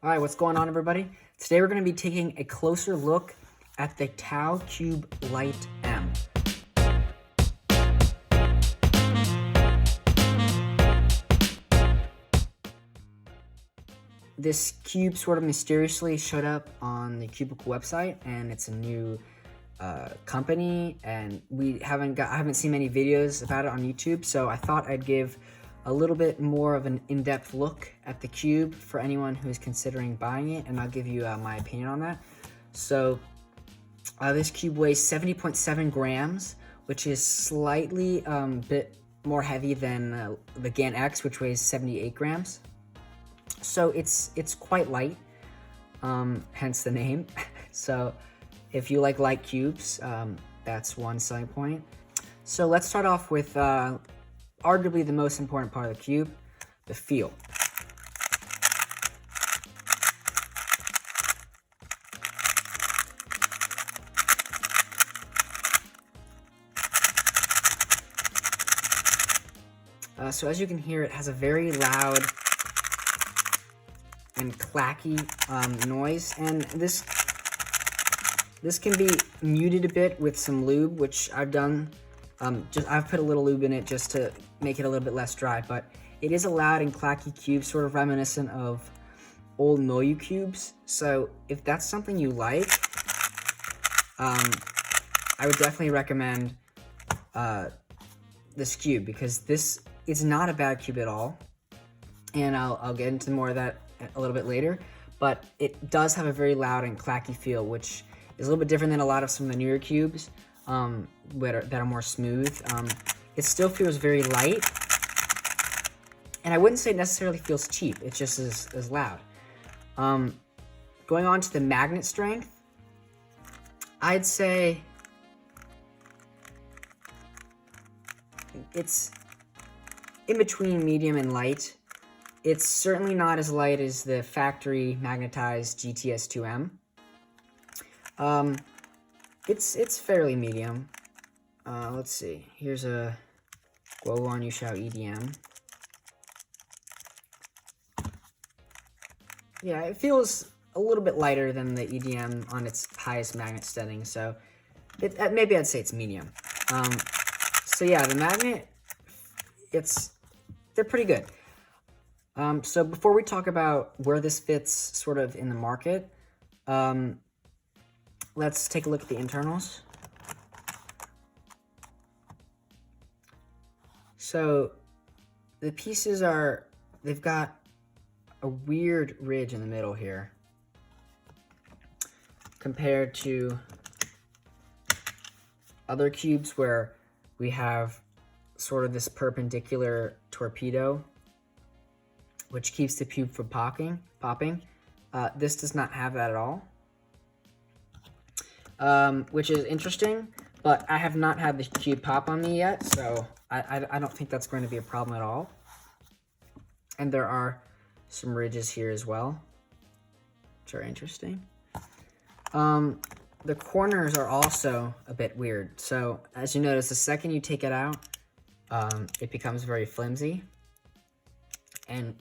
All right, what's going on, everybody? Today we're going to be taking a closer look at the Tau Cube Light M. This cube sort of mysteriously showed up on the Cubicle website, and it's a new company, and I haven't seen many videos about it on YouTube, so I thought I'd give a little bit more of an in-depth look at the cube for anyone who's considering buying it, and I'll give you my opinion on that. So this cube weighs 70.7 grams, which is slightly bit more heavy than the Gan X, which weighs 78 grams. So it's quite light, hence the name. So if you like light cubes, that's one selling point. So let's start off with arguably the most important part of the cube, the feel. So as you can hear, it has a very loud and clacky noise, and this can be muted a bit with some lube, which I've done. I've put a little lube in it just to make it a little bit less dry, but it is a loud and clacky cube, sort of reminiscent of old Moyu cubes. So if that's something you like, I would definitely recommend this cube, because this is not a bad cube at all, and I'll get into more of that a little bit later. But it does have a very loud and clacky feel, which is a little bit different than a lot of some of the newer cubes that are more smooth. It still feels very light, and I wouldn't say it necessarily feels cheap. It just is loud. Going on to the magnet strength, I'd say it's in between medium and light. It's certainly not as light as the factory magnetized GTS2M. It's fairly medium. Let's see. Here's a Go On You Shout EDM. Yeah, it feels a little bit lighter than the EDM on its highest magnet setting, so maybe I'd say it's medium. So yeah, the magnet, they're pretty good. So before we talk about where this fits sort of in the market, let's take a look at the internals. So the pieces they've got a weird ridge in the middle here compared to other cubes where we have sort of this perpendicular torpedo, which keeps the cube from popping. This does not have that at all, which is interesting, but I have not had the cube pop on me yet, so I don't think that's going to be a problem at all. And there are some ridges here as well, which are interesting. The corners are also a bit weird. So as you notice, the second you take it out, it becomes very flimsy and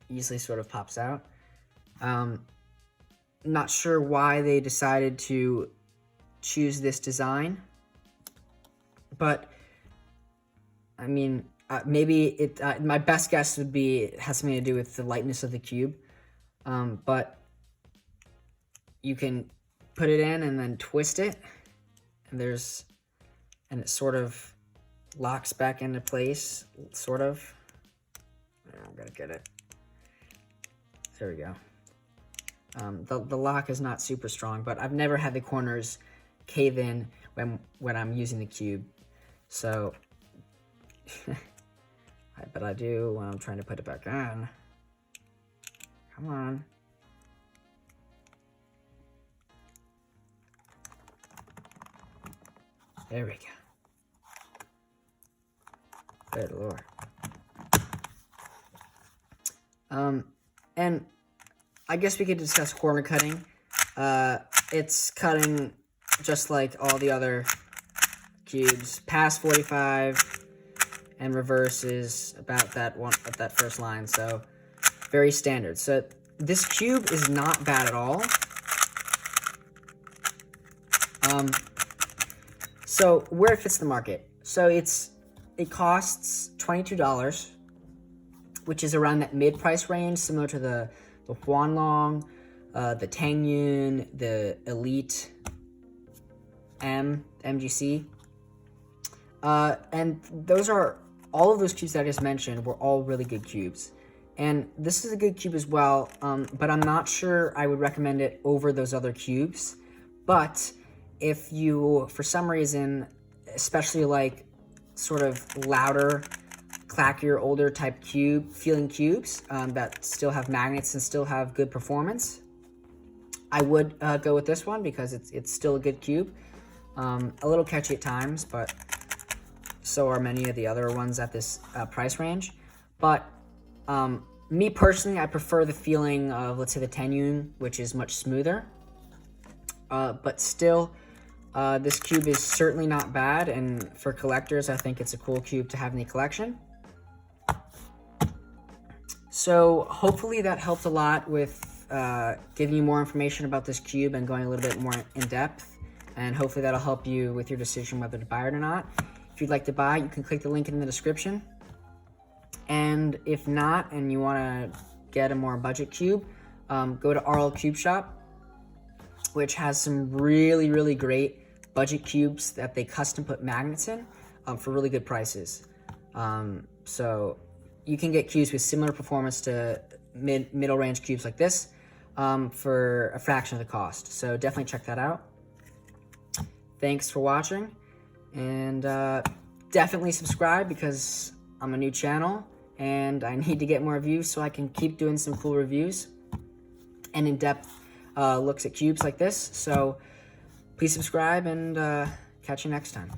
easily sort of pops out. Not sure why they decided to choose this design, but I mean, maybe my best guess would be it has something to do with the lightness of the cube. But you can put it in and then twist it, and it sort of locks back into place, sort of. I'm gonna get it. There we go. The lock is not super strong, but I've never had the corners cave in when I'm using the cube. So, but I do when I'm trying to put it back on. Come on. There we go. Good Lord. And I guess we could discuss corner cutting. It's cutting just like all the other cubes. Past 45 and reverse is about that first line, so very standard. So this cube is not bad at all. So where it fits the market. So it costs $22, which is around that mid-price range, similar to the Huanlong, the Tangyun, the Elite MGC. And those are, all of those cubes that I just mentioned were all really good cubes. And this is a good cube as well, but I'm not sure I would recommend it over those other cubes. But if you, for some reason, especially like sort of louder, clackier, older type feeling cubes that still have magnets and still have good performance, I would go with this one because it's still a good cube. A little catchy at times, but so are many of the other ones at this price range. But me personally, I prefer the feeling of, let's say, the Tangyun, which is much smoother. But still, this cube is certainly not bad, and for collectors, I think it's a cool cube to have in the collection. So hopefully that helped a lot with giving you more information about this cube and going a little bit more in depth, and hopefully that'll help you with your decision whether to buy it or not. If you'd like to buy, you can click the link in the description. And if not, and you want to get a more budget cube, go to rlcubeshop, which has some really, really great budget cubes that they custom put magnets in for really good prices. So you can get cubes with similar performance to middle range cubes like this for a fraction of the cost. So definitely check that out. Thanks for watching, and definitely subscribe because I'm a new channel and I need to get more views so I can keep doing some cool reviews and in-depth looks at cubes like this. So please subscribe, and catch you next time.